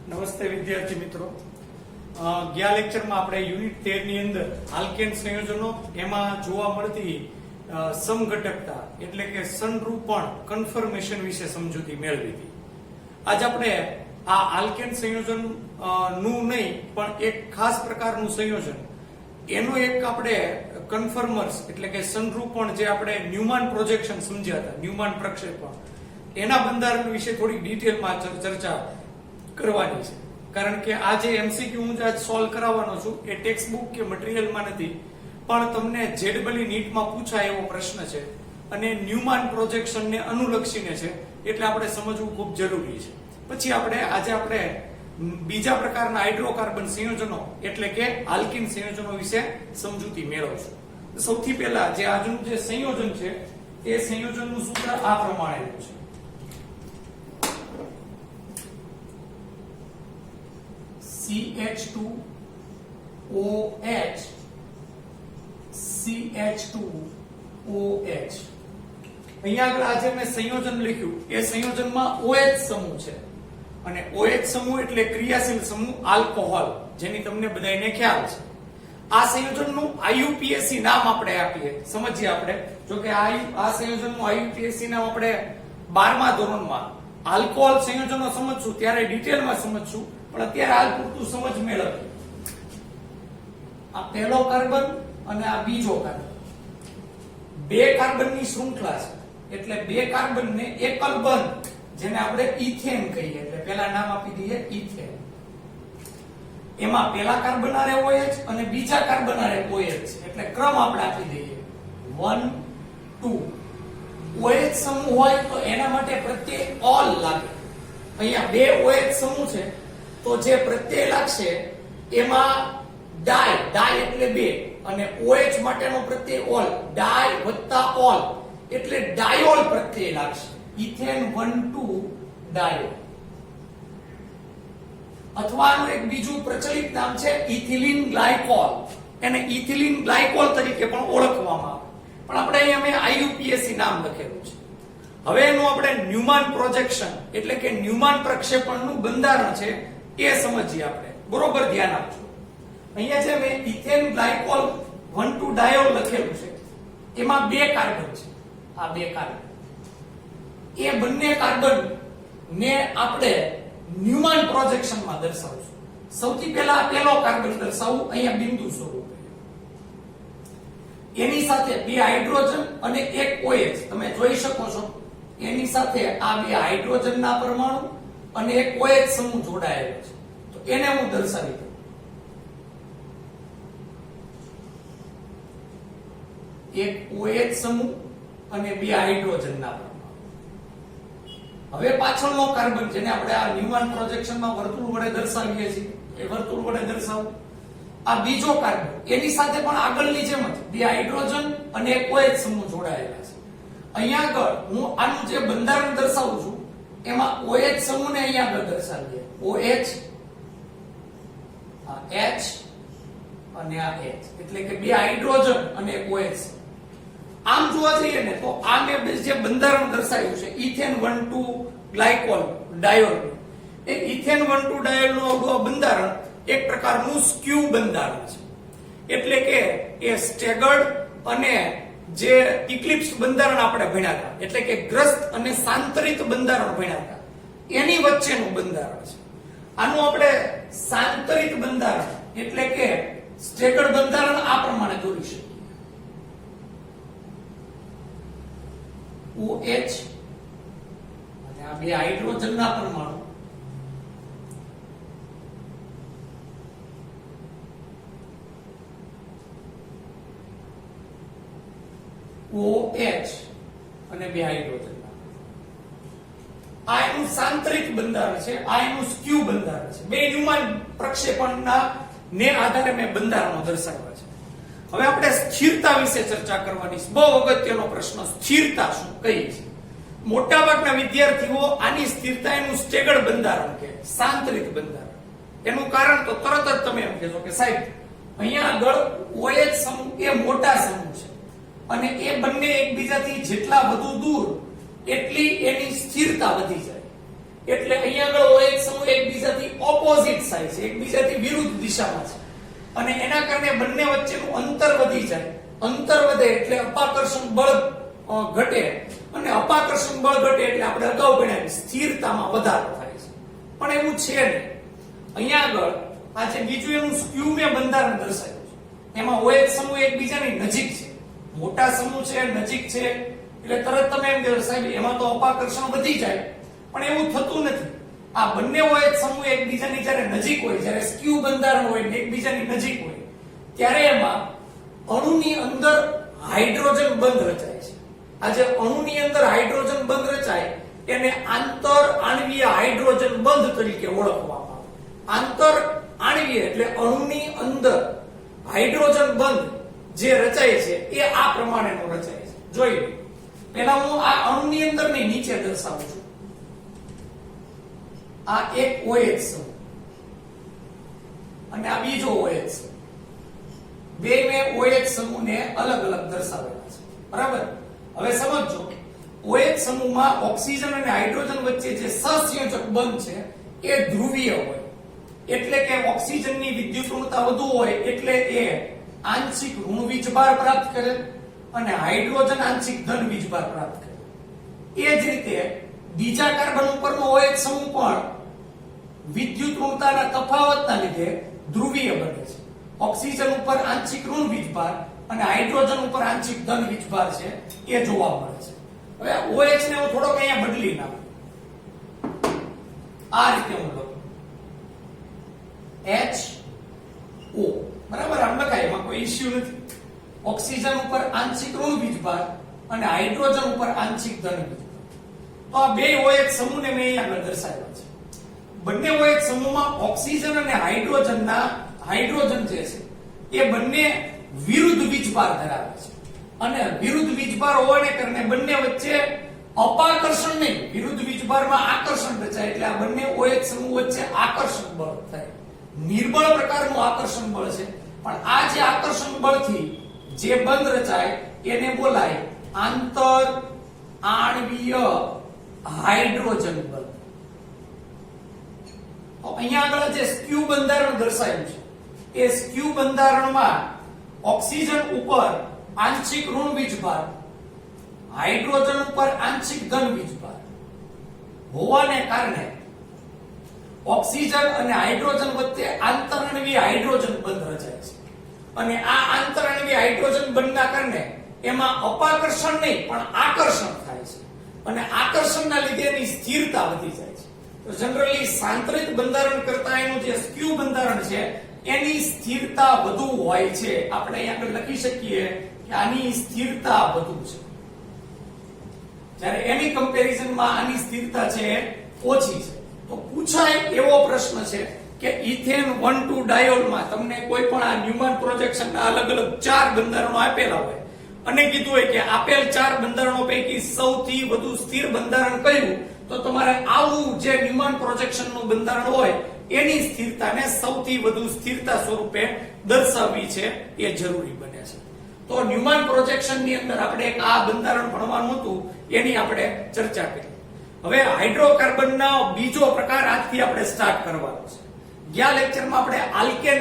નમસ્તે વિદ્યાર્થી મિત્રો, ગયા લેક્ચરમાં આપણે યુનિટ 13 ની અંદર આલ્કેન સંયોજનો એમાં જોવા મળતી સમઘટકતા એટલે કે સંરૂપણ કન્ફર્મેશન વિશે સમજૂતી મેળવી હતી. આજ આપણે આ આલ્કેન સંયોજન નું નહીં પણ એક ખાસ પ્રકારનું સંયોજન એનું એક આપણે કન્ફર્મર્સ એટલે કે સંરૂપણ જે આપણે ન્યુમાન પ્રોજેક્શન સમજ્યા હતા, ન્યુમાન પ્રક્ષેપણ, એના બંધારણ વિશે થોડી ડિટેલમાં ચર્ચા કરવાની છે. કારણ કે આ જે એમસીક્યુ હું આજ સોલ્વ કરાવવાનો છું એ ટેક્સ્ટ બુક કે મટીરીયલમાં નથી, પણ તમને જેડબલી નીટમાં પૂછાય એવો પ્રશ્ન છે અને ન્યુમાન પ્રોજેક્શનને અનુલક્ષીને છે, એટલે આપણે સમજવું ખૂબ જરૂરી છે. પછી આજે આપણે બીજા પ્રકારના હાઇડ્રોકાર્બન સંયોજનો એટલે કે આલ્કીન સંયોજનો વિશે સમજૂતી મેળવશું. સૌથી પહેલા જે આજનું જે સંયોજન છે એ સંયોજનનું સૂત્ર આ પ્રમાણેનું છે. CH2OH CH2OH. અહીંયા આગળ આજે મેં સંયોજન લખ્યું એ સંયોજનમાં OH સમૂહ છે અને OH સમૂહ એટલે ક્રિયાશીલ સમૂહ આલ્કોહોલ, જેની તમને બધાને ખ્યાલ છે. આ સંયોજનનું IUPAC નામ આપણે આપીએ, સમજીએ આપણે. જો કે આ સંયોજનનું IUPAC નામ આપણે 12મા ધોરણમાં આલ્કોહોલ સંયોજનો સમજશું ત્યારે ડિટેલમાં સમજશું, પણ અત્યારે હાલ પૂરતું સમજ મેળવીએ. આ પહેલો કાર્બન અને આ બીજો કાર્બન, બે કાર્બનની શૃંખલા છે એટલે બે કાર્બનને એકલ બંધ, જેને આપણે ઇથેન કહીએ, એટલે પહેલા નામ આપી દઈએ ઇથેન. એમાં પહેલા કાર્બન આરે OH અને બીજા કાર્બન આરે OH, એટલે ક્રમ આપણે આપી દઈએ 1 2. OH સમૂહ હોય તો એના માટે પ્રત્યય ઓલ લાગે. અહીંયા બે OH સમૂહ છે તો જે પ્રત્યય લાગશે એમાં ડાય એટલે બે અને OH માટેનો પ્રત્યય ઓલ, ડાય વત્તા ઓલ એટલે ડાયોલ પ્રત્યય લાગશે. Ethane 1 2 diol. અથવા આનું એક બીજું પ્રચલિત નામ છે ઇથિલિન ગ્લાયકોલ. એને ઇથિલિન ગ્લાયકોલ તરીકે પણ ઓળખવામાં આવે, પણ આપણે અહીંયા મેં IUPAC નામ લખેલું છે. હવે એનું આપણે ન્યુમાન પ્રોજેક્શન એટલે કે ન્યુમાન પ્રક્ષેપણનું બંધારણ છે એ સમજીએ આપણે. બરોબર ધ્યાન આપજો. અહીંયા જે મેં ઇથેન ગ્લાયકોલ 1 2 ડાયોલ લખેલું છે એમાં બે કાર્બન છે. આ બે કાર્બન, એ બંને કાર્બન ને આપણે ન્યુમાન પ્રોજેક્શનમાં દર્શાવશું. સૌથી પહેલા પહેલો કાર્બન દર્શાવું અહીંયા બિંદુ સ્વરૂપે. એની સાથે બે હાઇડ્રોજન અને એક OH તમે જોઈ શકો છો. એની સાથે આ બે હાઇડ્રોજનના પરમાણુ અને એક OH સમૂહ જોડાયેલો છે, તો એને હું દર્શાવી દઉં. એક OH સમૂહ અને બે હાઇડ્રોજનના પરમાણુ. હવે પાછળનો કાર્બન જેને આપણે આ ન્યુમાન પ્રોજેક્શનમાં વર્તુળ વડે દર્શાવીએ છીએ, એ વર્તુળ વડે દર્શાવું. આ બીજો કાર્બન, એની સાથે પણ આગળની જેમ જ બે હાઇડ્રોજન અને એક OH સમૂહ જોડાયેલા છે. અહીંયા આગળ હું આનું જે બંધારણ દર્શાવું છું એમાં OH સમૂહને અહીંયા આગળ દર્શાવીએ. OH, આ H અને આ H, એટલે કે બે હાઇડ્રોજન અને એક OH. આમ જોવા જઈએ ને તો આ મેં જે બંધારણ દર્શાવ્યું છે ઇથેન 1 2 ગ્લાયકોલ ડાયોલ, એ ઇથેન 1 2 ડાયોલ નું આ બંધારણ એક પ્રકારનું સ્ક્યુ બંધારણ છે. એટલે કે એ સ્ટેગર્ડ અને જે ઇક્લિપ્સ બંધારણ આપણે ભણ્યા હતા, એટલે કે ગ્રસ્ત અને સાંતરિત બંધારણ ભણ્યા હતા, એની વચ્ચેનું બંધારણ છે. આનું આપણે સાંતરિત બંધારણ એટલે કે સ્ટેગર્ડ બંધારણ આ પ્રમાણે દોરી શકીએ. OH અને આ બે હાઇડ્રોજનના પરમાણુ OH અને બે હાઇડ્રોજનના, આ એનું સાંતરિક બંધારણ છે, આ એનું સ્ક્યુ બંધારણ છે. બે ન્યુમાન પ્રક્ષેપણના ને આધારે મેં બંધારણો દર્શાવ્યા છે. હવે આપણે સ્થિરતા વિશે ચર્ચા કરવાની છે. બહુ અગત્યનો પ્રશ્ન, સ્થિરતા શું કઈ છે? મોટાભાગના વિદ્યાર્થીઓ આની સ્થિરતા એનું સ્ટેગર્ડ બંધારણ કે સાંતરિક બંધારણ. એનું કારણ તો તરત જ તમે એમ કહેશો કે સાહેબ અહીંયા આગળ OH સમૂહ એ મોટા સમૂહ છે અને એ બંને એકબીજાથી જેટલા વધુ દૂર એટલી એની સ્થિરતા વધી જાય. એટલે અહીંયા આગળ OH સમૂહ એકબીજાથી ઓપોઝિટ સાઈડ છે, એકબીજાથી વિરુદ્ધ દિશામાં છે અને એના કારણે બંને વચ્ચેનું અંતર વધી જાય. અંતર વધે એટલે અપાકર્ષણ બળ ઘટે અને અપાકર્ષણ બળ ઘટે એટલે આપણે અગાઉ ભણ્યા સ્થિરતામાં વધારો થાય છે. પણ એવું છે નહીં. અહીંયા આગળ આ જે બીજું એનું સ્ક્યુમે બંધારણ દર્શાવ્યું છે એમાં OH સમૂહ એકબીજાની નજીક છે, મોટા સમૂહ છે, નજીક છે એટલે તરત તમે એમ કહો સાહેબ એમાં તો અપાકર્ષણ વધી જાય, પણ એવું થતું નથી. આ બંને OH સમૂહ એકબીજાની જ્યારે નજીક હોય, જ્યારે સ્ક્યુ બંધારણ હોય ને એકબીજાની નજીક હોય ત્યારે એમાં અણુની અંદર હાઇડ્રોજન બંધ રચાય છે. આ જે અણુની અંદર હાઇડ્રોજન બંધ રચાય એને આંતર આણ્વીય હાઇડ્રોજન બંધ તરીકે ઓળખવામાં આવે. આંતર આણ્વીય એટલે અણુની અંદર હાઇડ્રોજન બંધ જે રચાય છે એ આ પ્રમાણેનો રચાય છે. જોઈ લો. પહેલા હું આ અણુની અંદર ની નીચે દર્શાવું છું. આ એક OH સમૂહ અને આ બીજો OH સમૂહ. બે મેં OH સમૂહને અલગ અલગ દર્શાવેલા છે. બરાબર? હવે સમજો. OH સમૂહમાં ઓક્સિજન અને હાઇડ્રોજન વચ્ચે જે સહસંયોજક બંધ છે એ ધ્રુવીય હોય. એટલે કે ઓક્સિજનની વિદ્યુત ઋણતા વધુ હોય એટલે એ આંશિક ઋણ વીજભાર પ્રાપ્ત કરે અને હાઇડ્રોજન આંશિક ધન વીજભાર પ્રાપ્ત કરે. એ જ રીતે બીજા કાર્બન ઉપરનો OH સમૂહ પણ વિદ્યુત ઋણતાના તફાવતના લીધે ધ્રુવીય બને છે. ઓક્સિજન ઉપર આંશિક ઋણ વીજભાર અને હાઇડ્રોજન ઉપર આંશિક ધન વીજભાર છે એ જોવા મળે છે. હવે OH ને હું થોડોક અહીંયા બદલી નાખું. આ રીતે હું લખું HO. બરાબર? આમ લખાય, એમાં કોઈ ઇશ્યુ નથી. ઓક્સિજન ઉપર આંશિક ઋણ વીજભાર અને હાઇડ્રોજન ઉપર આંશિક ધન વીજભાર. તો આ બે OH સમૂહને મેં અહીંયા દર્શાવ્યા છે. બંને OH સમૂહમાં ઓક્સિજન અને હાઇડ્રોજન જે છે એ બંને વિરુદ્ધ વીજભાર ધરાવે છે અને વિરુદ્ધ વીજભાર હોવાને કારણે બંને વચ્ચે અપાકર્ષણ નહીં, વિરુદ્ધ વીજભારમાં આકર્ષણ રચાય એટલે આ બંને OH સમૂહ વચ્ચે આકર્ષણ બળ થાય. નિર્બળ પ્રકારનું આકર્ષણ બળ છે, પણ આ જે આકર્ષણ બળથી જે બંધ રચાય એને બોલાય આંતર આણ્વીય હાઇડ્રોજન બંધ. તો અહીંયા આગળ જે સ્ક્યુ બંધારણ દર્શાવ્યું છે એ સ્ક્યુ બંધારણમાં ઓક્સિજન ઉપર આંશિક ઋણ વીજભાર, હાઇડ્રોજન ઉપર આંશિક ધન વીજભાર હોવાને કારણે ઓક્સિજન અને હાઇડ્રોજન વચ્ચે આંતરઆણ્વીય હાઇડ્રોજન બંધ રચાય છે અને આ આંતરઆણ્વીય હાઇડ્રોજન બંધના કારણે એમાં અપાકર્ષણ નહીં પણ આકર્ષણ થાય છે અને આકર્ષણના લીધે એની સ્થિરતા વધી જાય છે. તો જનરલી સાંતરિત બંધારણ કરતા એનું જે સ્ક્યુ બંધારણ છે એની સ્થિરતા વધુ હોય છે. આપણે અહીંયા આગળ લખી શકીએ કે આની સ્થિરતા વધુ છે, જ્યારે એની કમ્પેરિઝનમાં આની સ્થિરતા છે ઓછી છે. તો પૂછાય એવો પ્રશ્ન છે કે ઇથેન 1,2 ડાયોલમાં તમને કોઈ પણ આ ન્યુમાન પ્રોજેક્શનના અલગ અલગ 4 બંધારણો આપેલા હોય અને કીધું હોય કે આપેલ 4 બંધારણો પૈકી સૌથી વધુ સ્થિર બંધારણ કયું, તો તમારે આવું જે ન્યુમાન પ્રોજેક્શનનું બંધારણ હોય એની સ્થિરતાને સૌથી વધુ સ્થિરતા સ્વરૂપે દર્શાવવી છે એ જરૂરી બને છે. તો ન્યુમાન પ્રોજેક્શનની અંદર આપણે એક આ બંધારણ ભણવાનું હતું એની આપણે ચર્ચા કરી. હવે હાઇડ્રોકાર્બનનો બીજો પ્રકાર આજથી આપણે સ્ટાર્ટ કરવાનો છે. ગયા લેક્ચરમાં આપણે આલ્કેન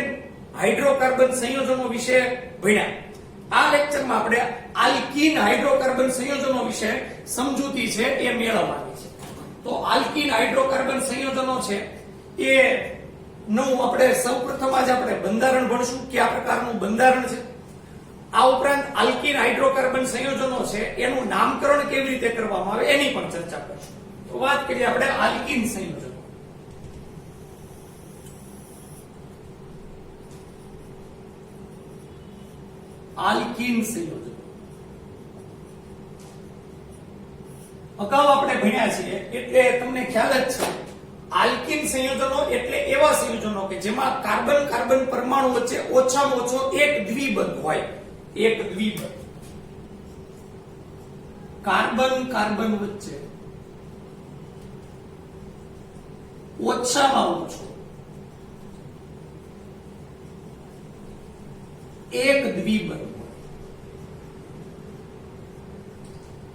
હાઇડ્રોકાર્બન સંયોજનો વિશે ભણ્યા. આ લેક્ચરમાં આપણે આલ્કીન હાઇડ્રોકાર્બન સંયોજનો વિશે સમજૂતી છે એ મેળવવાની છે. તો આલ્કીન હાઇડ્રોકાર્બન સંયોજનો છે એ નું આપણે સૌપ્રથમ જ આપણે બંધારણ ભણશું, કયા પ્રકારનું બંધારણ છે. આ ઉપરાંત આલ્કીન હાઇડ્રોકાર્બન સંયોજનો છે એનું નામકરણ કેવી રીતે કરવામાં આવે એની પણ ચર્ચા કરીશું. તો વાત કરીએ આપણે આલ્કીન સંયોજનો. આલ્કીન સંયોજનો અગાઉ આપણે ભણ્યા છીએ એટલે તમને ખ્યાલ જ છે. આલ્કીન સંયોજનો એટલે એવા સંયોજનો કે જેમાં કાર્બન કાર્બન પરમાણુ વચ્ચે ઓછામાં ઓછો એક દ્વિબંધ હોય. એક દ્વિબંધ કાર્બન કાર્બન વચ્ચે ઓછામાં ઓછો એક દ્વિબંધ.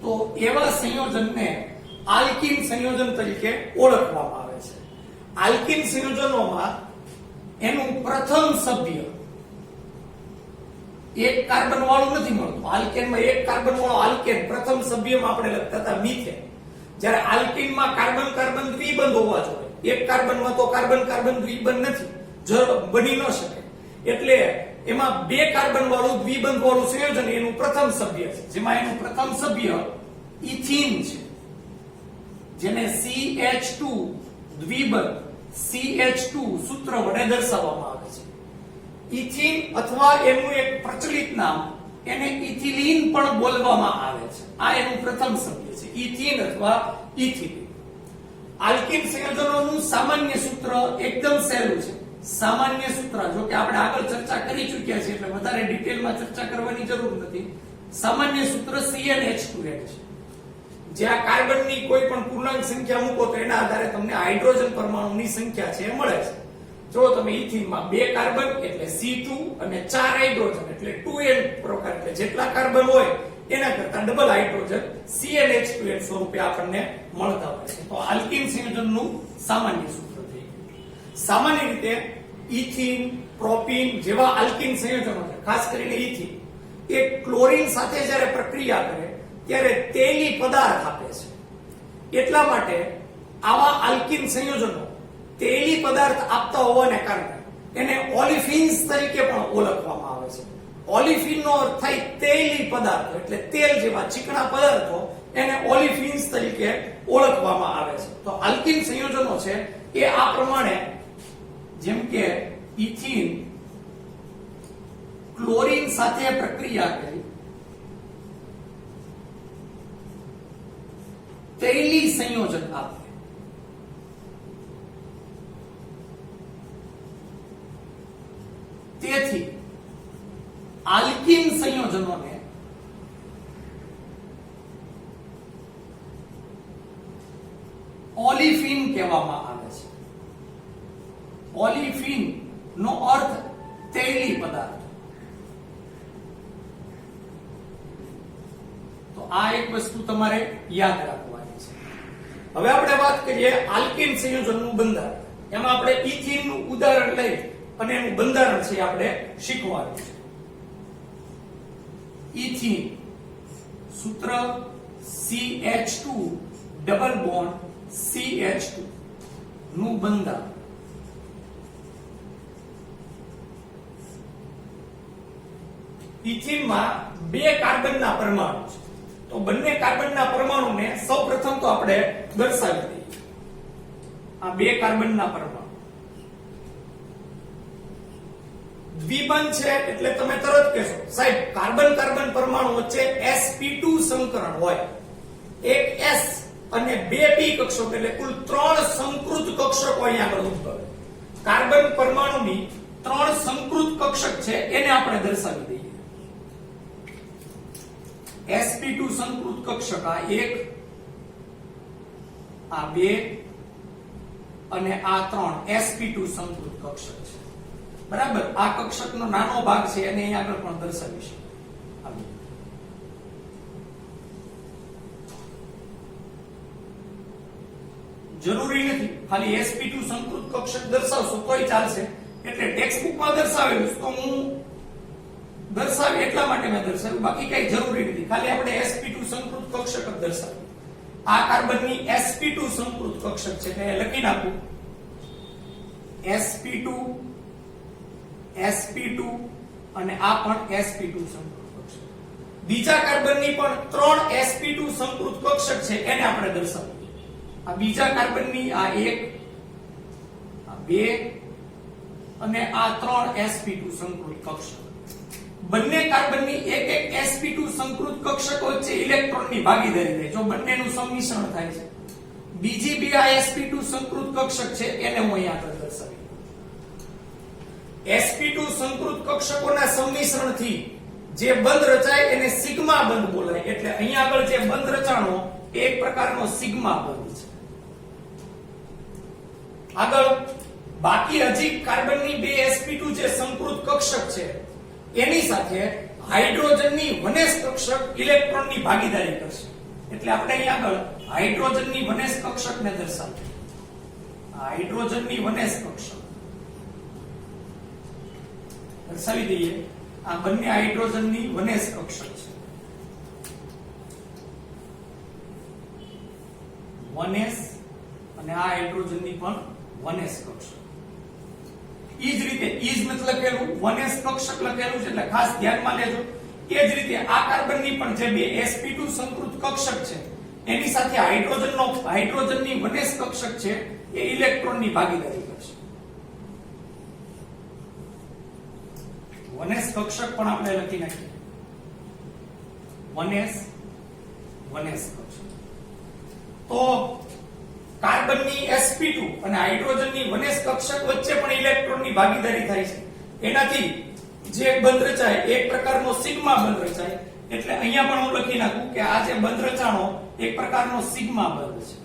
તો એવા સંયોજનને આલ્કીન સંયોજન તરીકે ઓળખવામાં આવે છે. આલ્કીન સંયોજનોમાં એનું પ્રથમ સભ્ય એક કાર્બન વાળું નથી મળતું. આલ્કેનમાં એક કાર્બન વાળો આલ્કેન પ્રથમ સભ્યમાં આપણે લખતા હતા મિથેન. જ્યારે આલ્કીનમાં કાર્બન કાર્બન દ્વિબંધ હોવા જોઈએ. એક કાર્બનમાં તો કાર્બન કાર્બન દ્વિબંધ નથી, બની ન શકે. એટલે એમાં બે કાર્બન વાળું દ્વિબંધ વાળું સંયોજન એનું પ્રથમ સભ્ય છે, જેમાં એનું પ્રથમ સભ્ય ઇથીન છે, જેને CH2 દ્વિબંધ CH2 સૂત્ર વડે દર્શાવવામાં આવે છે. ઇથીન અથવા એનું એક પ્રચલિત નામ એને ઇથિલીન પણ બોલવામાં આવે છે. આ એનું પ્રથમ સભ્ય છે, ઇથીન અથવા ઇથિલીન. આલ્કીન સંયોજનોનું સામાન્ય સૂત્ર એકદમ સહેલું છે. સામાન્ય સૂત્ર જો કે આપણે આગળ ચર્ચા કરી ચૂક્યા છીએ એટલે વધારે ડિટેલમાં ચર્ચા કરવાની જરૂર નથી. સામાન્ય સૂત્ર CnH2n છે. જ્યાં કાર્બનની કોઈ પણ પૂર્ણાંક સંખ્યા મૂકો તો એના આધારે તમને હાઇડ્રોજન પરમાણુની સંખ્યા છે એ મળે છે. જો તમે ઇથીનમાં 2 કાર્બન એટલે C2 અને 4 હાઇડ્રોજન એટલે 2n પ્રકાર, એટલે જેટલા કાર્બન હોય એના કરતા ડબલ હાઇડ્રોજન CnH2n સ્વરૂપે આપણને મળતા હોય છે. તો આલ્કીન સંયોજનનું સામાન્ય સૂત્ર થઈ ગયું. સામાન્ય રીતે ઇથીન, પ્રોપીન જેવા આલ્કીન સંયોજનો છે, ખાસ કરીને ઇથીન, એ ક્લોરીન સાથે જ્યારે પ્રક્રિયા કરે ત્યારે તેલી પદાર્થ આપે છે. એટલા માટે આવા આલ્કીન સંયોજનો તેલી પદાર્થ આપતા હોવાને કારણે એને ઓલિફિન્સ તરીકે પણ ઓળખવામાં આવે છે. ઓલિફિનનો અર્થ થાય તેલી પદાર્થો, એટલે તેલ જેવા ચીકણા પદાર્થો, એને ઓલિફિન્સ તરીકે ઓળખવામાં આવે છે. તો આલ્કીન સંયોજનો છે એ આ પ્રમાણે, જેમ કે ઇથીન ક્લોરીન સાથે પ્રક્રિયા કરી તેલી સંયોજન આપે. તેથી આલ્કીન સંયોજનોને ઓલિફિન કહેવામાં આવે છે. ઓલિફિન નો અર્થ તેલી પદાર્થ. તો આ એક વસ્તુ તમારે યાદ રાખવાની છે. હવે આપણે વાત કરીએ આલ્કીન સંયોજનનું બંધારણ. એમાં આપણે ઇથીન નું ઉદાહરણ લઈ અને એનું બંધારણ છે આપણે શીખવાનું છે. ઇથીન સૂત્ર CH2 ડબલ બોન્ડ CH2 નું બંધારણ. ઇથીનમાં 2 કાર્બનના પરમાણુ છે. તો બંને કાર્બનના પરમાણુને સૌપ્રથમ તો આપણે દર્શાવી દઈએ. આ 2 કાર્બનના પરમાણુ દ્વિબંધ છે એટલે તમે તરત કહેશો સાહેબ કાર્બન કાર્બન પરમાણુ વચ્ચે sp2 સંકરણ હોય. એક s અને 2 p કક્ષકો એટલે કુલ 3 સંકૃત કક્ષકો અહીંયા આગળ ઉદ્ભવે. કાર્બન પરમાણુની 3 સંકૃત કક્ષક છે એને આપણે દર્શાવી દઈએ. sp2 સંકૃત કક્ષક આ 1, આ 2 અને આ 3 sp2 સંકૃત કક્ષક છે. બરાબર. આ કક્ષકનો નાનો ભાગ છે એને અહીં આગળ પણ દર્શાવીશું. જરૂરી નથી ખાલી sp2 સંકૃત કક્ષક દર્શાવશો તોય ચાલશે. એટલે ટેક્સ્ટ બુકમાં દર્શાવેલું તો હું દર્શાવી એટલા માટે મેં દર્શાવ્યું, બાકી કઈ જરૂરી નથી. ખાલી આપણે sp2 સંકૃત કક્ષક જ દર્શાવ્યું. આ કાર્બનની sp2 સંકૃત કક્ષક છે એટલે લખી નાખું sp2 sp2 અને આ પણ sp2 સંકૃત કક્ષક. બીજા કાર્બનની પણ 3 sp2 સંકૃત કક્ષક છે એને આપણે દર્શાવીએ. આ બીજા કાર્બનની આ 1, આ 2 અને આ 3 sp2 સંકૃત કક્ષક. બંને કાર્બનની એક એક sp2 સંકૃત કક્ષકો વચ્ચે ઇલેક્ટ્રોનની ભાગીદારી થાય. જો બંનેનું સંમિશ્રણ થાય છે, બીજી બે આ sp2 સંકૃત કક્ષક છે એને હું અહીંયા આગળ દર્શાવી. sp2 સંકૃત કક્ષકોના સંમિશ્રણથી જે બંધ રચાય એને સિગ્મા બંધ બોલાય. એટલે અહીંયા આગળ જે બંધ રચાણો એક પ્રકારનો સિગ્મા બંધ છે. આગળ બાકી હજી કાર્બનની 2 sp2 જે સંકૃત કક્ષક છે એની સાથે હાઇડ્રોજનની વનેશ કક્ષક ઇલેક્ટ્રોનની ભાગીદારી કરશે. એટલે આપણે અહીં આગળ હાઇડ્રોજનની વનેશ કક્ષકને દર્શાવે. હાઇડ્રોજનની વનેશ કક્ષક દર્શાવી દઈએ. આ બંને હાઇડ્રોજનની વનેશ કક્ષક છે. વનેશ અને આ હાઇડ્રોજનની પણ વનેશ કક્ષક. ઈ જ રીતે ઈ જ મત લખેલું, વનેશ કક્ષક લખેલું છે એટલે ખાસ ધ્યાનમાં લેજો. એ જ રીતે આ કાર્બનની પણ જે બે sp2 સંકૃત કક્ષક છે એની સાથે હાઇડ્રોજનની વનેશ કક્ષક છે એ ઇલેક્ટ્રોનની ભાગીદારી કરશે. વનેશ કક્ષક પણ આપણે લખી નાખીએ. વનેશ કક્ષક. તો કાર્બનની sp2 અને હાઇડ્રોજનની વનેશ કક્ષક વચ્ચે પણ ઇલેક્ટ્રોનની ભાગીદારી થાય છે. એનાથી જે બંધ રચાય એક પ્રકારનો સિગ્મા બંધ રચાય. એટલે અહીંયા પણ હું લખી નાખું કે આ જે બંધ રચાણો એક પ્રકારનો સિગ્મા બંધ છે.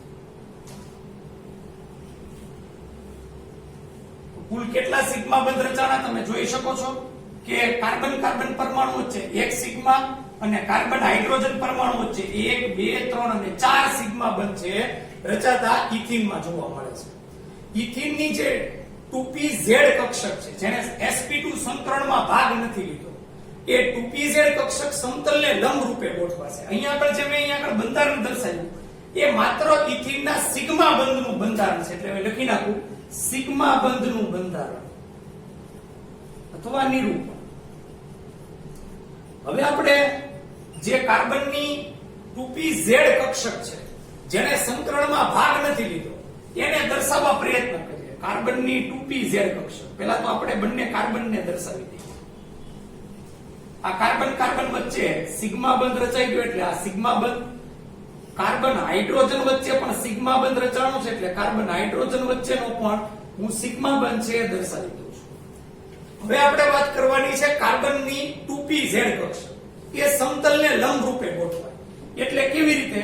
કુલ કેટલા સિગ્મા બંધ રચાણા તમે જોઈ શકો છો કે કાર્બન પરમાણુ વચ્ચે એક સિગ્મા અને કાર્બન હાઇડ્રોજન પરમાણુ વચ્ચે 1 2 3 અને 4 સિગ્મા બંધ છે રચાતા ઇથીનમાં જોવા મળે છે. ઇથીનની જે 2pz કક્ષક છે જેને sp2 સંકરણમાં ભાગ નથી લીધો એ 2pz કક્ષક સમતલને લંબ રૂપે ગોઠવાશે. અહીંયા આગળ જે મેં અહીંયા આગળ બંધારણ દર્શાવ્યું એ માત્ર ઇથીનના સિગ્મા બંધનું બંધારણ છે. એટલે મેં લખી નાખું સિગ્મા બંધનું બંધારણ અથવા નિરૂપણ. હવે આપણે જે કાર્બનની 2pz કક્ષક છે જેને સંકરણમાં ભાગ નથી લીધો એને દર્શાવવા પ્રયત્ન કરીએ. કાર્બનની 2pz કક્ષક પહેલા તો આપણે બંને કાર્બનને દર્શાવી દઈએ. આ કાર્બન વચ્ચે સિગ્મા બંધ રચાઈ ગયો એટલે આ સિગ્મા બંધ. કાર્બન હાઇડ્રોજન વચ્ચે પણ સિગ્મા બંધ રચાણો છે એટલે કાર્બન હાઇડ્રોજન વચ્ચેનો પણ હું સિગ્મા બંધ છે એ દર્શાવી દઉં છું. હવે આપણે વાત કરવાની છે કાર્બનની 2pz કક્ષક. એ સમતલને લંબ રૂપે ગોઠવાય. એટલે કેવી રીતે?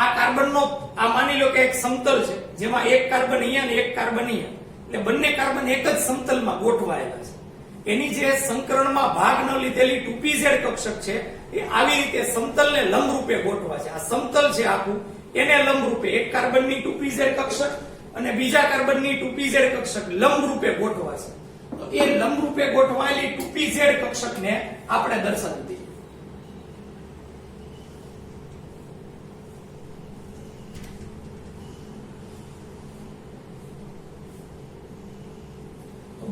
આ કાર્બનનો આ માની લો કે એક સમતલ છે જેમાં એક કાર્બન અહીંયા અને એક કાર્બન અહીંયા. એટલે બંને કાર્બન એક જ સમતલમાં ગોઠવાયેલા છે. એની જે સંકરણમાં ભાગ ન લીધેલી 2pz કક્ષક છે એ આવી રીતે સમતલને લંબ રૂપે ગોઠવા છે. આ સમતલ છે આખું એને લંબ રૂપે એક કાર્બનની 2pz કક્ષક અને બીજા કાર્બનની 2pz કક્ષક લંબ રૂપે ગોઠવા છે. તો એ લંબ રૂપે ગોઠવાયેલી 2pz કક્ષકને આપણે દર્શાવી દઈએ.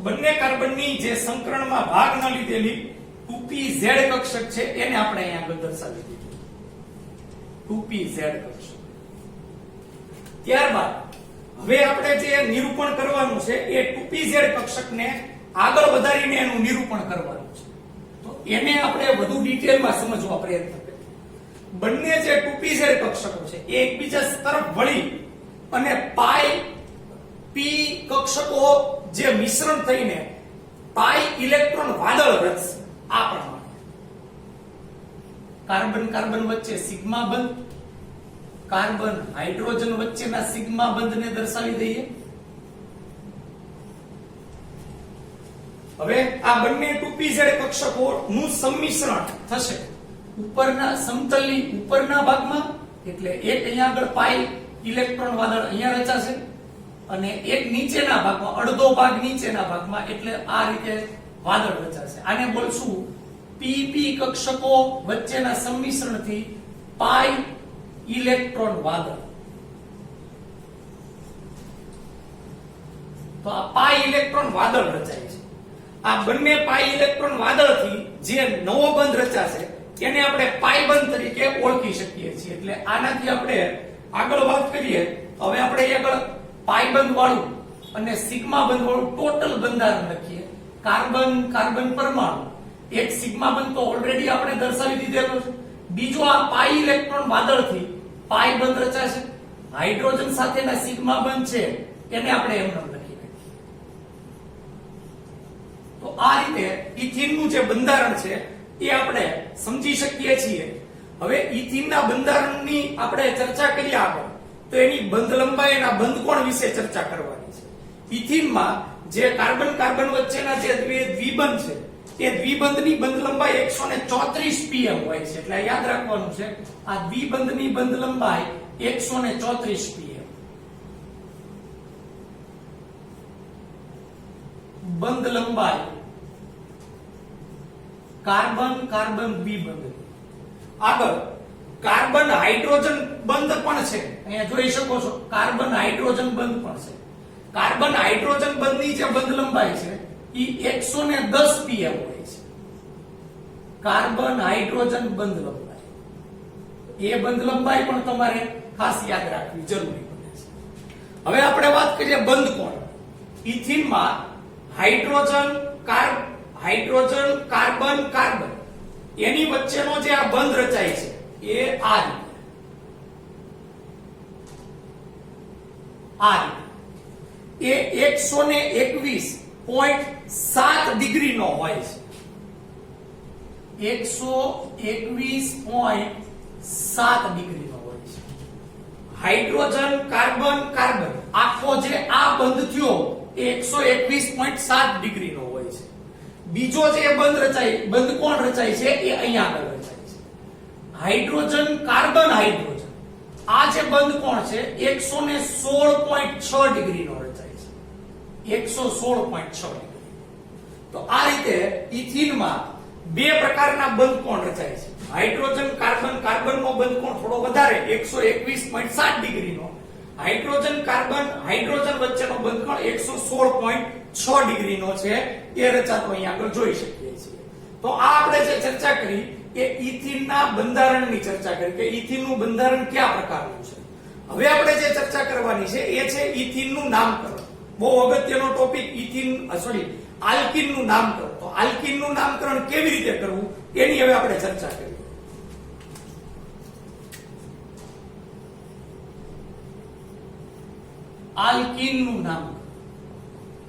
બંને કાર્બનની જે સંકરણમાં ભાગ ન લીધેલી 2pz કક્ષક છે એને આપણે અહીંયા આગળ દર્શાવી દીધું. 2pz કક્ષક. ત્યારબાદ હવે આપણે જે નિરૂપણ કરવાનું છે એ 2pz કક્ષકને આગળ વધારીને એનું નિરૂપણ કરવાનું છે. તો એને આપણે વધુ ડિટેલમાં સમજવા પ્રયત્ન કરીએ. બંને જે 2pz કક્ષકો છે એ એકબીજા તરફ વળી અને પાઈ પી કક્ષકો જે મિશ્રણ થઈને પાઈ ઇલેક્ટ્રોન વાદળ રચશે. આ પ્રમાણે કાર્બન વચ્ચે સિગ્મા બંધ, કાર્બન હાઇડ્રોજન વચ્ચેના સિગ્મા બંધને દર્શાવી દઈએ. હવે આ બંને 2pz કક્ષકોનું સંમિશ્રણ થશે ઉપરના સમતલની ઉપરના ભાગમાં. એટલે એક અહીંયા આગળ પાઈ ઇલેક્ટ્રોન વાદળ અહીંયા રચાશે અને એક નીચેના ભાગમાં અડધો ભાગ નીચેના ભાગમાં. એટલે આ રીતે વાદળ રચાશે. આને બોલશું pp કક્ષકો વચ્ચેના સંમિશ્રણથી પાઈ ઇલેક્ટ્રોન વાદળ. તો આ પાઈ ઇલેક્ટ્રોન વાદળ રચાય છે. આ બંને પાઈ ઇલેક્ટ્રોન વાદળથી જે નવો બંધ રચાશે એને આપણે પાઈ બંધ તરીકે ઓળખી શકીએ છીએ. એટલે આનાથી આપણે આગળ વાત કરીએ. હવે આપણે આગળ પાઈ બંધ વાળું અને સિગ્મા બંધ વાળું ટોટલ બંધારણ લખીએ. કાર્બન પરમાણુ એક સિગ્મા બંધ તો ઓલરેડી આપણે દર્શાવી દીધેલો છે. બીજો આ પાઈ ઇલેક્ટ્રોન વાદળથી પાઈ બંધ રચાશે. હાઇડ્રોજન સાથેના સિગ્મા બંધ છે એને આપણે એમ નામ લખી નાખીએ. તો આ રીતે ઇથીનનું જે બંધારણ છે એ આપણે સમજી શકીએ છીએ. હવે ઇથીનના બંધારણની આપણે ચર્ચા કરીએ આગળ તો એની બંધ લંબાઈ અને બંધ કોણ વિશે ચર્ચા કરવાની છે. ઇથીનમાં જે કાર્બન વચ્ચેના જે દ્વિબંધ છે એ દ્વિબંધની બંધ લંબાઈ 134 pm હોય છે. એટલે યાદ રાખવાનું છે આ દ્વિબંધની બંધ લંબાઈ 134 pm. બંધ લંબાઈ કાર્બન કાર્બન દ્વિબંધ. આગળ કાર્બન હાઇડ્રોજન બંધ પણ છે, અહીંયા જોઈ શકો છો કાર્બન હાઇડ્રોજન બંધ પણ છે. કાર્બન હાઇડ્રોજન બંધની જે બંધ લંબાઈ છે ઈ 110 pm હોય છે. કાર્બન હાઇડ્રોજન બંધ લંબાઈ, એ બંધ લંબાઈ પણ તમારે ખાસ યાદ રાખવી જરૂરી બને છે. હવે આપણે વાત કરીએ બંધ કોણ. ઇથિનમાં હાઇડ્રોજન કાર્બન કાર્બન એની વચ્ચેનો જે આ બંધ રચાય છે એ આ રીતે એ 121.7 ડિગ્રી નો હોય છે. 121.7 ડિગ્રી નો હોય છે. હાઇડ્રોજન કાર્બન કાર્બન આખો જે આ બંધ થયો એ 121.7 ડિગ્રી નો હોય છે. બીજો જે બંધ કોણ રચાય છે એ અહીંયા આગળ રચાય છે. હાઇડ્રોજન કાર્બન હાઇડ્રોજન આ જે બંધ કોણ છે 116.6 ડિગ્રી નો રચાય છે. 116.6 ડિગ્રી. તો આ રીતે ઇથિનમાં બે પ્રકારના બંધ કોણ રચાય છે. હાઇડ્રોજન કાર્બન કાર્બન નો બંધ કોણ થોડો વધારે 121.7 ડિગ્રી નો. હાઇડ્રોજન કાર્બન હાઇડ્રોજન વચ્ચેનો બંધ કોણ 116.6 ડિગ્રી નો છે. એ રચાતો અહીંયા આગળ જોઈ શકીએ છીએ. તો આ આપણે જે ચર્ચા કરી એ ઇથિનના બંધારણની ચર્ચા કરી કે ઇથિનનું બંધારણ કયા પ્રકારનું છે. હવે આપણે જે ચર્ચા કરવાની છે એ છે ઇથિનનું નામકરણ. બહુ અગત્યનો ટોપિક આલ્કિનનું નામકરણ. તો આલ્કિનનું નામકરણ કેવી રીતે કરવું એની હવે આપણે ચર્ચા કરીએ. આલ્કિનનું નામકરણ,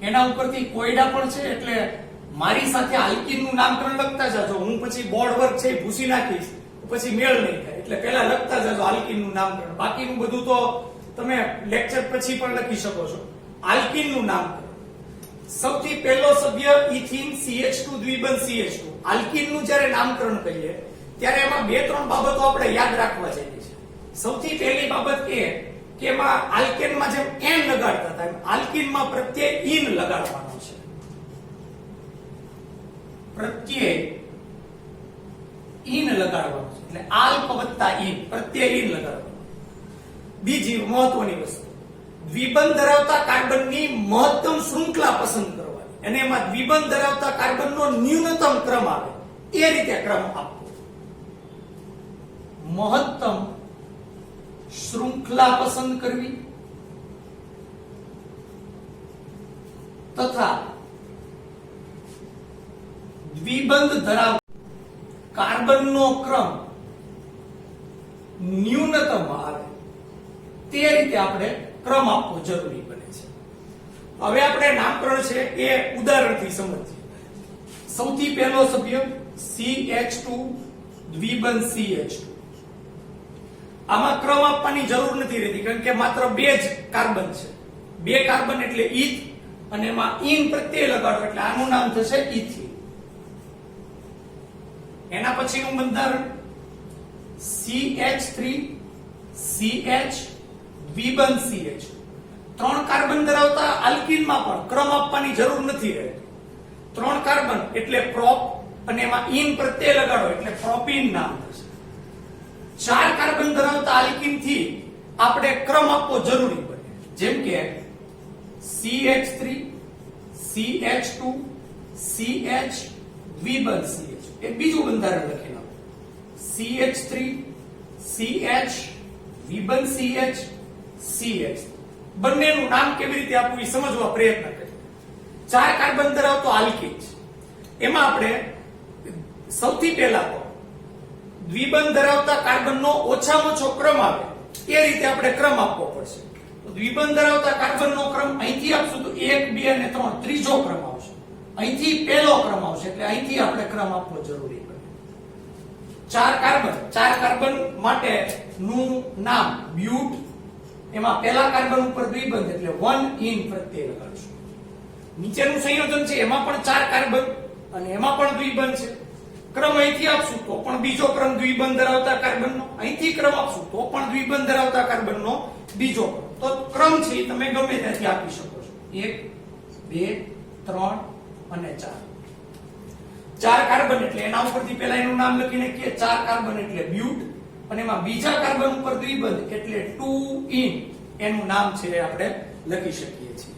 એના ઉપરથી કોયડા પણ છે એટલે મારી સાથે આલ્કિનનું નામકરણ લખતા જાજો. હું પછી બોર્ડ વર્ક છે ભૂસી નાખીશ પછી મેળ નહીં થાય એટલે પહેલા લખતા જાજો આલ્કિનનું નામકરણ. બાકીનું બધું તો તમે લેક્ચર પછી પણ લખી શકો છો. આલ્કિનનું નામકરણ. સૌથી પહેલો સભ્ય ઇથિન CH2 દ્વિબંધ CH2. આલ્કિનનું જ્યારે નામકરણ કરીએ ત્યારે એમાં બે ત્રણ બાબતો આપણે યાદ રાખવા જેવી છે. સૌથી પહેલી બાબત એ કે એમાં આલ્કેનમાં જેમ n લગાડતા હતા આલ્કિનમાં પ્રત્યય ઇન લગાડવાનો છે. પ્રત્યય ઇન લગાડવાનો છે એટલે આલ્ક વત્તા ઇન, પ્રત્યય ઇન લગાડવાનો. બીજી મહત્વની વસ્તુ, દ્વિબંધ ધરાવતા કાર્બનની મહત્તમ શૃંખલા પસંદ કરવાની અને એમાં દ્વિબંધ ધરાવતા કાર્બનનો ન્યૂનતમ ક્રમ આવે એ રીતે ક્રમ આપવો. મહત્તમ શૃંખલા પસંદ કરવી તથા દ્વિબંધ ધરાવતા કાર્બનનો ક્રમ ન્યૂનતમ આવે તે રીતે આપણે ક્રમ આપવો જરૂરી બને છે. હવે આપણે નામકરણ છે એ ઉદાહરણથી સમજીએ. સૌથી પહેલો સભ્ય CH2 દ્વિબંધ CH2. આમાં ક્રમ આપવાની જરૂર નથી રહેતી કારણ કે માત્ર બે જ કાર્બન છે. બે કાર્બન એટલે ઇથ અને એમાં ઇન પ્રત્યય લગાડો એટલે આનું નામ થશે ઇથિન. એના પછીનું બંધારણ CH3 CH દ્વિબંધ CH. ત્રણ કાર્બન ધરાવતા આલ્કિનમાં પણ ક્રમ આપવાની જરૂર નથી રહેતી. ત્રણ કાર્બન એટલે પ્રોપ અને એમાં ઇન પ્રત્યય લગાડો એટલે પ્રોપીન નામ થશે. ચાર કાર્બન ધરાવતા આલ્કિન થી આપણે ક્રમ આપવો જરૂરી બને જેમ કે CH3 CH2 CH દ્વિબંધ CH. એ બીજું બંધારણ લખી નાખો. CH3 CH દ્વિબંધ CH CH. બંનેનું નામ કેવી રીતે આપવું એ સમજવા પ્રયત્ન કરીએ. ચાર કાર્બન ધરાવતો આલ્કિન છે એમાં આપણે સૌથી પહેલા તો દ્વિબંધ ધરાવતા કાર્બનનો ઓછામાં ઓછો ક્રમ આવે એ રીતે આપણે ક્રમ આપવો પડશે. તો દ્વિબંધ ધરાવતા કાર્બનનો ક્રમ અહીંથી આપશું તો 1 2 અને 3 ત્રીજો ક્રમ આવશે. અહીંથી પહેલો ક્રમ આવશે એટલે અહીંથી આપણે ક્રમ આપવો જરૂરી બને. ચાર કાર્બન માટે નું નામ બ્યુટ. એમાં પહેલા કાર્બન ઉપર દ્વિબંધ એટલે 1 ઇન પ્રત્યય લગાડશું. નીચેનું સંયોજન છે એમાં પણ ચાર કાર્બન અને એમાં પણ દ્વિબંધ છે. ક્રમ અહીંથી આપશું તો પણ બીજો ક્રમ દ્વિબંધ ધરાવતા કાર્બનનો, અહીંથી ક્રમ આપશું તો પણ દ્વિબંધ ધરાવતા કાર્બનનો બીજો ક્રમ. તો ક્રમ છે એ તમે ગમે ત્યાંથી આપી શકો છો. 1 2 3 અને 4. 4 કાર્બન એટલે એના ઉપરથી પહેલા એનું નામ લખીને કે 4 કાર્બન એટલે બ્યુટ, અને એમાં બીજા કાર્બન ઉપર દ્વિબંધ એટલે 2 એનું નામ છે આપણે લખી શકીએ છીએ.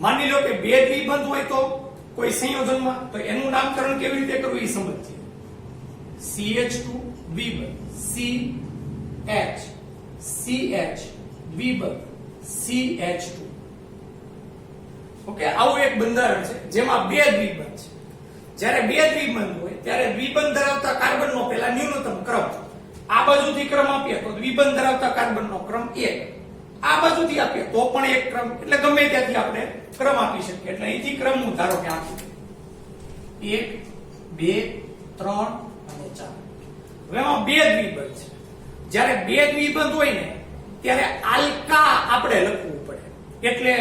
માની લો કે બે દ્વિબંધ હોય તો કોઈ સંયોજનમાં, તો એનું નામકરણ કેવી રીતે કરવું એ સમજીએ. CH2 દ્વિબંધ, CH દ્વિબંધ, CH2. ઓકે, આવું એક બંધારણ છે જેમાં બે દ્વિબંધ છે. જ્યારે બે દ્વિબંધ હોય ત્યારે દ્વિબંધ ધરાવતા કાર્બનનો પહેલા ન્યૂનતમ ક્રમ, આ બાજુથી ક્રમ આપીએ તો દ્વિબંધ ધરાવતા કાર્બનનો ક્રમ 1, આ બાજુથી આપીએ તો પણ એક ક્રમ, એટલે ગમે ત્યાંથી આપણે ક્રમ આપી શકીએ. એટલે અહીંથી ક્રમ હું ધારો કે આપી 1 2 3 અને 4. હવે એમાં બે દ્વિબંધ છે. જ્યારે બે દ્વિબંધ હોય ને ત્યારે આલ્કા આપણે લખવું પડે. એટલે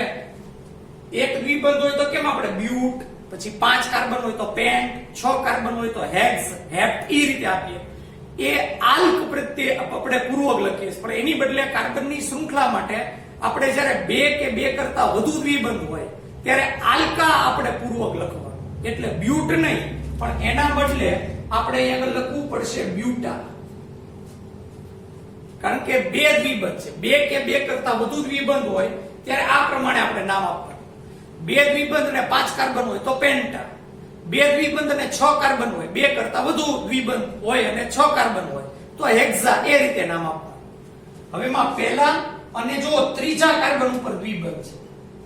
એક દ્વિબંધ હોય તો કેમ આપણે બ્યુટ, પછી 5 કાર્બન હોય તો પેન્ટ, 6 કાર્બન હોય તો હેક્સ, હેપ્ટ, એ રીતે આપીએ. એ આલ્ક પ્રત્યે આપણે પૂર્વક લખીએ, પણ એની બદલે કાર્બનની શૃંખલા માટે આપણે જ્યારે બે કે બે કરતા વધુ દ્વિબંધ હોય ત્યારે આલ્કા આપણે પૂર્વક લખવાનું. એટલે બ્યુટ નહીં, પણ એના બદલે આપણે અહીંયા આગળ લખવું પડશે બ્યુટા. કારણ કે બે દ્વિબંધ છે, બે કે બે કરતા વધુ દ્વિબંધ હોય ત્યારે આ પ્રમાણે આપણે નામ આપવાનું. બે દ્વિબંધ અને 5 કાર્બન હોય તો પેન્ટા, બે દ્વિબંધ અને 6 કાર્બન હોય, બે કરતા વધુ દ્વિબંધ હોય અને 6 કાર્બન હોય તો હેક્ઝા, એ રીતે નામ આપવાનું. હવે એમાં પહેલા અને જો ત્રીજા કાર્બન ઉપર દ્વિબંધ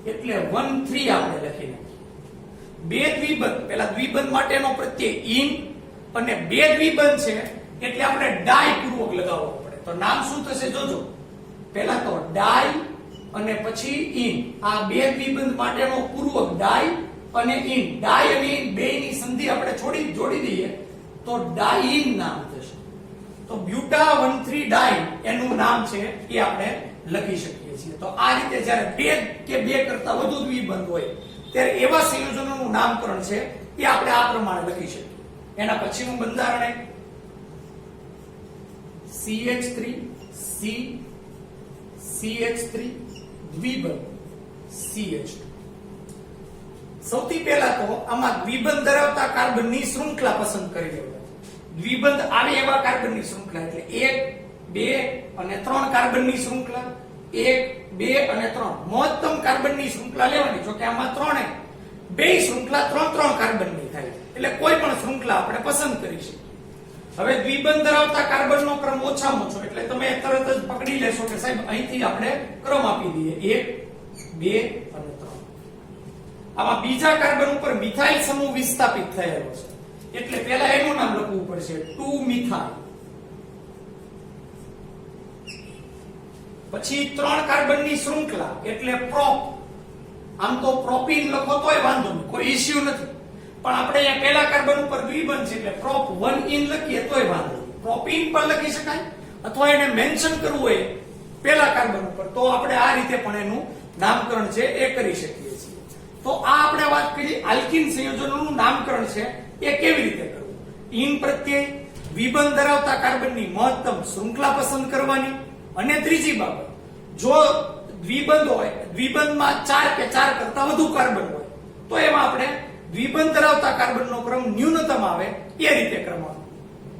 છે એટલે 1 3 આપણે લખી નાખીએ. બે દ્વિબંધ, પહેલા દ્વિબંધ માટેનો પ્રત્યય ઇન, અને બે દ્વિબંધ છે એટલે આપણે ડાય પૂર્વક લગાવવો પડે. તો નામ શું થશે જોજો. પહેલા તો ડાય અને પછી ઇન. આ બે દ્વિબંધ માટેનો પૂર્વક ડાય અને ઇન. ડાય અને ઇન બેયની સંધિ આપણે જોડી દઈએ તો ડાઇન નામ થશે. તો બ્યુટા 1,3 ડાઇન એનું નામ છે એ આપણે લખી શકીએ છીએ. તો આ રીતે જ્યારે બે કે બે કરતા વધુ દ્વિબંધ હોય ત્યારે એવા સંયોજનોનું નામકરણ છે એ આપણે આ પ્રમાણે લખી શકીએ. એના પછીનું બંધારણ CH3 CH3 દ્વિબંધ CH2. સૌથી પહેલા તો આમાં દ્વિબંધ ધરાવતા કાર્બનની શૃંખલા પસંદ કરી લેવાની. દ્વિબંધ આવે એવા કાર્બનની શૃંખલા એટલે 1 2 અને 3 કાર્બનની શૃંખલા, 1 2 અને 3 મહત્તમ કાર્બનની શૃંખલા લેવાની. જો કે આમાં 3 બે શૃંખલા 3 કાર્બનની થાય, એટલે કોઈ પણ શૃંખલા આપણે પસંદ કરી શકીએ. હવે દ્વિબંધ ધરાવતા કાર્બનનો ક્રમ ઓછામાં ઓછો, એટલે તમે તરત જ પકડી લેશો કે સાહેબ અહીંથી આપણે ક્રમ આપી દઈએ 1 2 અને 3. આમાં બીજા કાર્બન ઉપર મિથાઇલ સમૂહ વિસ્થાપિત થયેલો છે એટલે પહેલા એનું નામ લખવું પડશે 2 મિથાઇલ. પછી 3 કાર્બનની શૃંખલા એટલે પ્રોપ. આમ તો પ્રોપીન લખો તોય વાંધો નહીં, કોઈ ઇશ્યુ નથી, પણ આપણે અહીંયા પહેલા કાર્બન ઉપર દ્વિબંધ છે એટલે પ્રોપ 1 ઇન લખીએ તોય વાંધો નહીં. પ્રોપીન પણ લખી શકાય, અથવા એને મેન્શન કરવું હોય પહેલા કાર્બન ઉપર તો આપણે આ રીતે પણ એનું નામકરણ છે એ કરી શકીએ છીએ. તો આ આપણે વાત કરી આલ્કીન સંયોજનોનું નામકરણ છે એ કેવી રીતે કરવું. ઇન પ્રત્યય, દ્વિબંધ ધરાવતા કાર્બનની મહત્તમ શૃંખલા પસંદ કરવાની, અને ત્રીજી બાબત જો દ્વિબંધ હોય, દ્વિબંધમાં 4 કે 4 કરતા વધુ કાર્બન હોય તો એમાં આપણે દ્વિબંધ ધરાવતા કાર્બનનો ક્રમ ન્યૂનતમ આવે એ રીતે કરવાનો.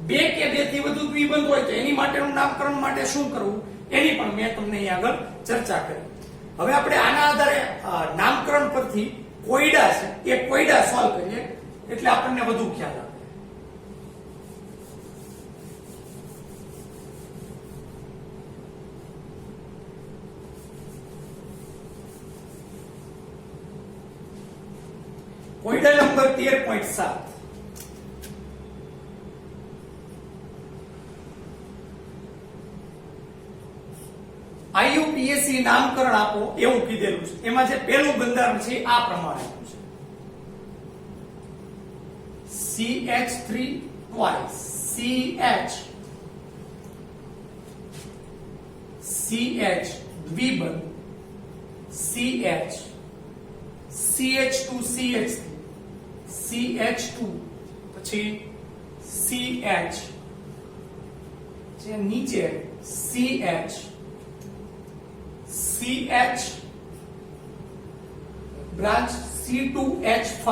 2 કે 2 થી વધુ દ્વિબંધ હોય તો એની માટેનું નામકરણ માટે શું કરવું એની પણ મેં તમને અહીં આગળ ચર્ચા કરી. હવે આપણે આના આધારે નામકરણ પરથી કોયડા છે એ કોયડા સોલ્વ કરીએ એટલે આપણને વધુ ખ્યાલ આવે. કોયડા નંબર 13.7. IUPAC નામકરણ આપો એવું કીધેલું છે. એમાં જે પહેલું બંધારણ છે આ પ્રમાણે છે CH3 twice CH દ્વિબંધ CH2 CH3 CH2 પછી CH જે નીચે CH બ્રાન્ચ C2H5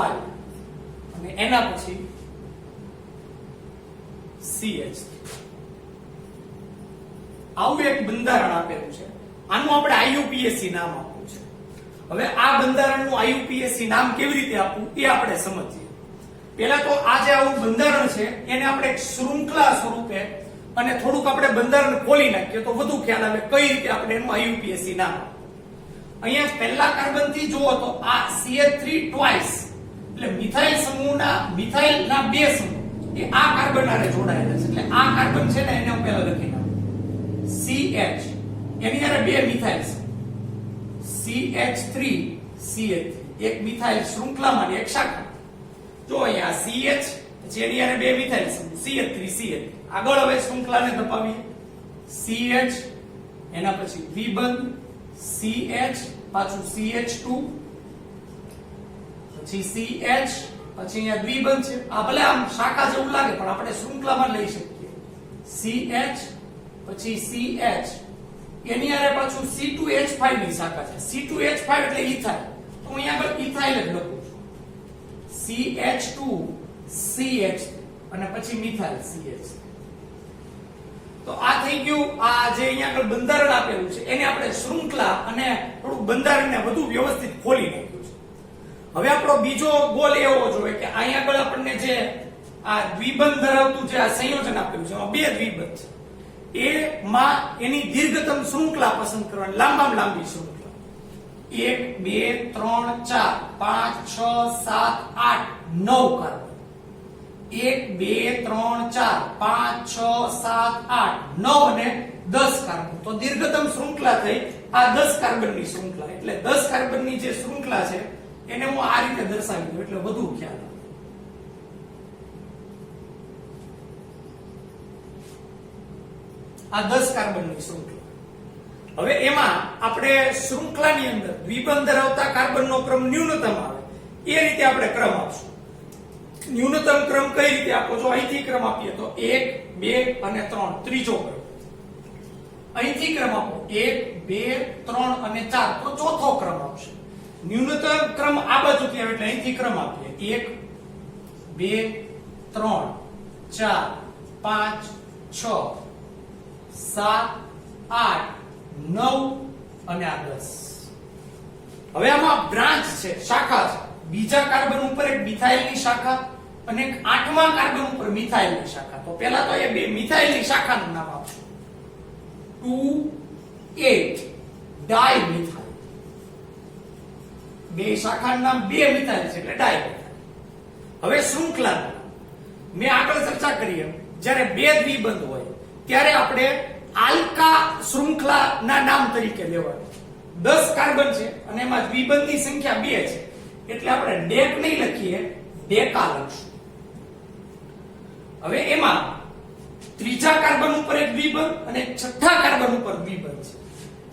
અને એના પછી CH. આવું એક બંધારણ આપેલું છે. આનું આપણે IUPAC નામ આપવું છે. હવે આ બંધારણનું IUPAC નામ કેવી રીતે આપવું એ આપણે સમજીએ. પહેલા તો આ જે આવું બંધારણ છે એને આપણે એક શૃંખલા સ્વરૂપે અને થોડુંક આપણે બંધારણ ખોલી નાખીએ તો વધુ ખ્યાલ આવે કઈ રીતે આપણે એનું IUPAC નામ આપવું. અહીંયા પહેલા કાર્બન થી જુઓ તો આ CH3 ટ્વાઇસ એટલે મિથાઇલ સમૂહના મિથાઇલના બે સમૂહ એ આ કાર્બન આરે જોડાયેલા છે. એટલે આ કાર્બન છે ને એને હું પહેલા લખી નાખું CH એની હારે બે મિથાઇલ છે CH3 એક મિથાઇલ શૃંખલામાંની એક શાખા. જો અહીંયા CH પછી એની હારે બે મિથાઇલ સમૂહ CH3 આગળ હવે શૃંખલાને દબાવીએ CH એના પછી દ્વિબંધ CH પાછું CH2 પછી CH પછી અહીંયા દ્વિબંધ છે. આ ભલે આમ શાખા જેવું લાગે પણ આપણે શૃંખલામાં લઈ શકીએ CH પછી CH એની હારે પાછું C2H5 ની શાખા છે. C2H5 એટલે ઇથાઇલ તો હું અહીંયા આગળ ઇથાઇલ જ લખું છું CH2 CH અને પછી મિથાઇલ CH. તો આ થઈ ગયું આ જે અહીંયા આગળ બંધારણ આપેલું છે એને આપણે શૃંખલા અને થોડું બંધારણને વધુ વ્યવસ્થિત ખોલી નાખ્યું છે. હવે આપણો બીજો ગોલ એવો જોઈએ કે અહીંયા આગળ આપણને જે આ દ્વિબંધ ધરાવતું જે આ સંયોજન આપેલું છે એમાં બે દ્વિબંધ છે એમાં એની દીર્ઘતમ શૃંખલા પસંદ કરવાની લાંબામાં લાંબી શૃંખલા 1 2 3 4 5 6 7 8 9 કાર્બન 1 2 3 4 5 6 7 8 9 અને 10 કાર્બન. તો દીર્ઘતમ શૃંખલા થઈ આ 10 કાર્બનની શૃંખલા. એટલે 10 કાર્બનની જે શૃંખલા છે એને હું આ રીતે દર્શાવી દઉં એટલે વધુ ખ્યાલ આવે. આ 10 કાર્બનની શૃંખલા. હવે એમાં આપણે શૃંખલાની અંદર દ્વિબંધ ધરાવતા કાર્બનનો ક્રમ ન્યૂનતમ આવે એ રીતે આપણે ક્રમ આપશું. ન્યૂનતમ ક્રમ કઈ રીતે આપો છો? અહીંથી ક્રમ આપીએ તો 1 2 અને 3 ત્રીજો ક્રમ. અહીંથી ક્રમ આપો 1 2 3 અને 4 તો ચોથો ક્રમ આવશે. ન્યૂનતમ ક્રમ આ બાજુથી આવે એટલે અહીંથી ક્રમ આપીએ 1 2 3 4 5 6 7 8 9 અને આ 10. હવે આમાં બ્રાન્ચ છે, શાખા છે. બીજા કાર્બન ઉપર એક મિથાઇલની શાખા અને એક 8મા કાર્બન ઉપર મિથાઇલની શાખા. તો પહેલા તો એ બે મિથાઇલની શાખાનું નામ આપશું 2 8 ડાયમિથાઇલ. બે શાખાનું નામ બે મિથાઇલ છે એટલે ડાયમિથાઇલ. હવે શૃંખલાનું નામ મેં આગળ ચર્ચા કરી એમ જ્યારે બે દ્વિબંધ હોય ત્યારે આપણે આલ્કા શૃંખલાના નામ તરીકે લેવાનું. 10 કાર્બન છે અને એમાં દ્વિબંધની સંખ્યા 2 છે એટલે આપણે ડેક નહીં લખીએ ડેકા લખશું. હવે એમાં ત્રીજા કાર્બન ઉપર એક દ્વિબંધ અને છઠ્ઠા કાર્બન ઉપર દ્વિબંધ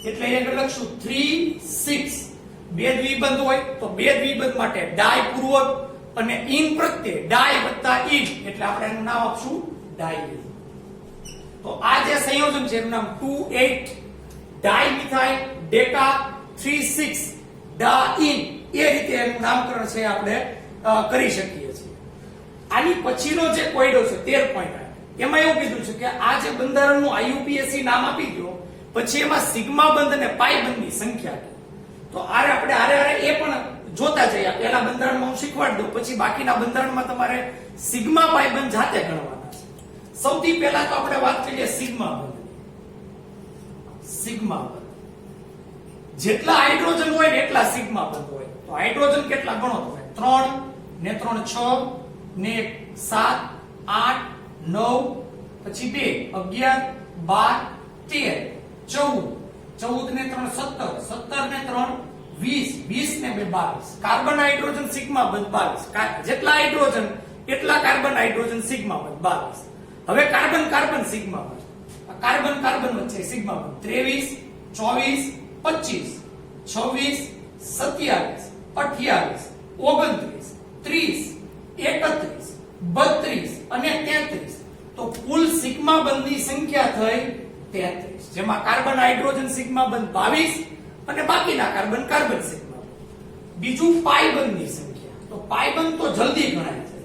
છે એટલે અહીંયા લખશું 3 6. બે દ્વિબંધ હોય તો બે દ્વિબંધ માટે ડાય પૂર્વક અને ઇન પ્રત્યે ડાય વત્તા ઇન એટલે આપણે એનું નામ આપશું ડાય. તો આ જે સંયોજન છે એનું નામ 2 8 ડાયમિથાઇલ ડેકા 3 6 ડાઇન એ રીતે એનું નામકરણ છે આપણે કરી શકીએ છીએ. આની પછીનો જે કોયડો છે 13 પોઈન્ટ એમાં એવું કીધું છે કે આ જે બંધારણનું IUPAC નામ આપી દો પછી એમાં સિગ્મા બંધ અને પાઈ બંધની સંખ્યા. તો આપણે હારે એ પણ જોતા જઈએ. પહેલા બંધારણમાં હું શીખવાડી દઉં પછી બાકીના બંધારણમાં તમારે સિગ્મા પાઈ બંધ જાતે ગણવાના છે. સૌથી પહેલા તો આપણે વાત કરીએ સિગ્મા બંધ. સિગ્મા બંધ જેટલા હાઇડ્રોજન હોય ને એટલા સિગ્મા બંધ હોય. તો હાઇડ્રોજન કેટલા ગણો તમે 3 ને 3 6 ને 7 8 9 પછી 2 11 12 13 14 ને 3 17 17 ને 3 20 20 ને 2 22. કાર્બન હાઇડ્રોજન સિગ્મા બંધ 22. જેટલા હાઇડ્રોજન એટલા કાર્બન હાઇડ્રોજન સિગ્મા બંધ 22. હવે કાર્બન કાર્બન સિગ્મા બંધ કાર્બન કાર્બન વચ્ચે સિગ્મા બંધ 23 24 25 26 27 28 29 30 31 32 અને 33, તો કુલ સિગ્મા બંધની સંખ્યા થઈ 33, જેમાં કાર્બન હાઇડ્રોજન સિગ્મા બંધ 22 અને બાકીના કાર્બન કાર્બન સિગ્મા બંધ. બીજું પાઈ બંધની સંખ્યા, તો પાઈ બંધ તો જલ્દી ગણાય છે,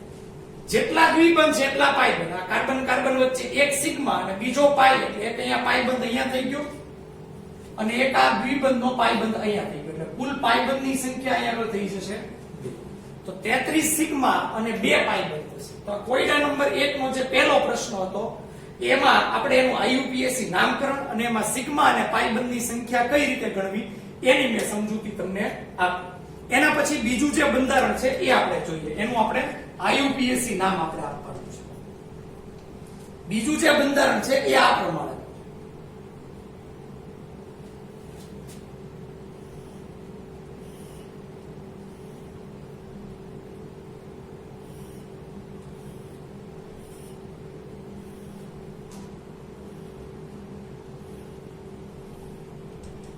જેટલા દ્વિબંધ છે એટલા પાઈ બંધ. આ કાર્બન કાર્બન વચ્ચે એક સિગ્મા અને બીજો પાઈ, એટલે એક અહીંયા પાઈ બંધ અહીંયા થઈ ગયો અને એક આ દ્વિબંધનો પાઈ બંધ અહીંયા થઈ ગયો, એટલે કુલ પાઈ બંધની સંખ્યા અહીંયા આગળ થઈ જશે 2. તો 33 સિગ્મા અને 2 પાઈ બંધ થશે. તો કોયડા નંબર 1 નો જે પહેલો પ્રશ્ન હતો એમાં આપણે એનું આઈયુપીએસસી નામકરણ અને એમાં સિગ્મા અને પાઈ બંધની સંખ્યા કઈ રીતે ગણવી એની મેં સમજૂતી તમને આપી. એના પછી બીજું જે બંધારણ છે એ આપણે જોઈએ, એનું આપણે આઈયુપીએસસી નામ આપણે આપવાનું છે. બીજું જે બંધારણ છે એ આ પ્રમાણે,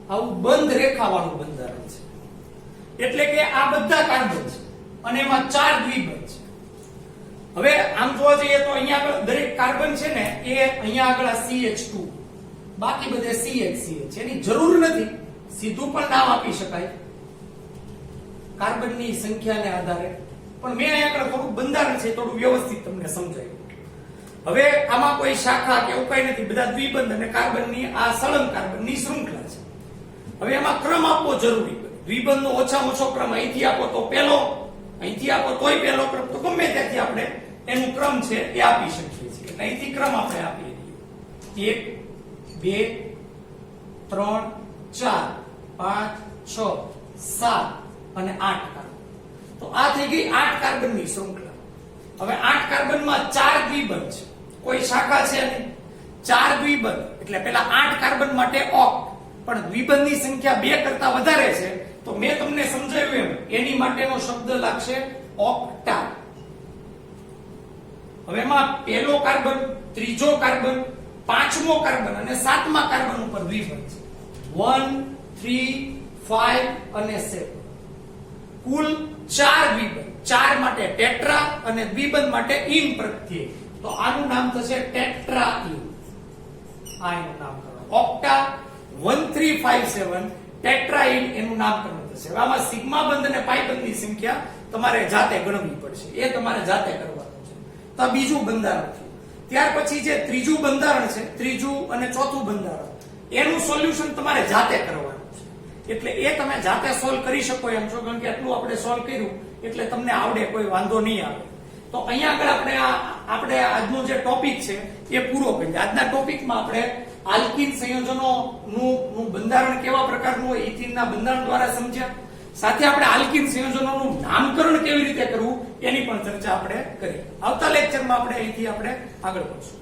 આવું બંધ રેખા વાળું બંધારણ છે. એટલે કે આ બધા કાર્બન છે અને એમાં 4 દ્વિબંધ છે. હવે આમ જોવા જઈએ તો અહીંયા આગળ દરેક કાર્બન છે ને એ અહીંયા આગળ CH2, બાકી બધે CH એની જરૂર નથી, સીધું પણ નામ આપી શકાય કાર્બનની સંખ્યાને આધારે, પણ મેં અહીંયા આગળ થોડું બંધારણ છે થોડું વ્યવસ્થિત તમને સમજાવ્યું. હવે આમાં કોઈ શાખા કે એવું કઈ નથી, બધા દ્વિબંધ અને કાર્બનની આ સળંગ કાર્બનની શૃંખલા છે. હવે એમાં ક્રમ આપવો જરૂરી બને. દ્વિબંધનો ઓછામાં ઓછો ક્રમ અહીંથી આપો તો પહેલો, અહીંથી આપો તોય પહેલો ક્રમ, તો ગમે ત્યાંથી આપણે એનું ક્રમ છે એ આપી શકીએ છીએ. એટલે અહીંથી ક્રમ આપણે આપી દઈએ 1 2 3 4 5 6 7 અને 8 કાર્બન. તો આ થઈ ગઈ 8 કાર્બનની શૃંખલા. હવે 8 કાર્બનમાં 4 દ્વિબંધ છે, કોઈ શાખા છે નહીં, 4 દ્વિબંધ એટલે પેલા 8 કાર્બન માટે ઓક્ટ, પણ દ્વિબંધની સંખ્યા 2 કરતા વધારે છે તો મેં તમને સમજાવ્યું એમ એની માટેનો શબ્દ લાગશે ઓક્ટા. હવે એમાં પહેલો કાર્બન, ત્રીજો કાર્બન, પાંચમો કાર્બન અને સાતમા કાર્બન ઉપર દ્વિબંધ છે 1 3 5 અને 7. કુલ 4 દ્વિબંધ, 4 માટે ટેટ્રા અને દ્વિબંધ માટે ઇન પ્રત્યય, તો આનું નામ થશે ટેટ્રા ઇન. આ એનું નામકરણ ઓક્ટા 1357 ટેટ્રાઇન એનું નામકરણ થશે. હવે આમાં સિગ્મા બંધ અને પાઈ બંધની સંખ્યા તમારે જાતે ગણવી પડશે, એ તમારે જાતે કરવાનું છે. તો આ બીજું બંધારણ થયું. ત્યાર પછી જે ત્રીજું બંધારણ છે, ત્રીજું અને ચોથું બંધારણ, એનું સોલ્યુશન તમારે જાતે કરવાનું છે. એટલે એ તમે જાતે સોલ્વ કરી શકો એમ છો, કારણ કે એટલું આપણે સોલ્વ કર્યું એટલે તમને આવડે, કોઈ વાંધો નહીં આવે. તો અહીંયા આગળ આપણે આજનો જે ટોપિક છે એ પૂરો કરીએ. આજના ટોપિકમાં આપણે આલ્કીન સંયોજનોનું બંધારણ કેવા પ્રકારનું હોય ઇથીનના બંધારણ દ્વારા સમજ્યા, સાથે આપણે આલ્કીન સંયોજનોનું નામકરણ કેવી રીતે કરવું એની પણ ચર્ચા આપણે કરી. આવતા લેક્ચરમાં આપણે અહીંથી આગળ વધશું.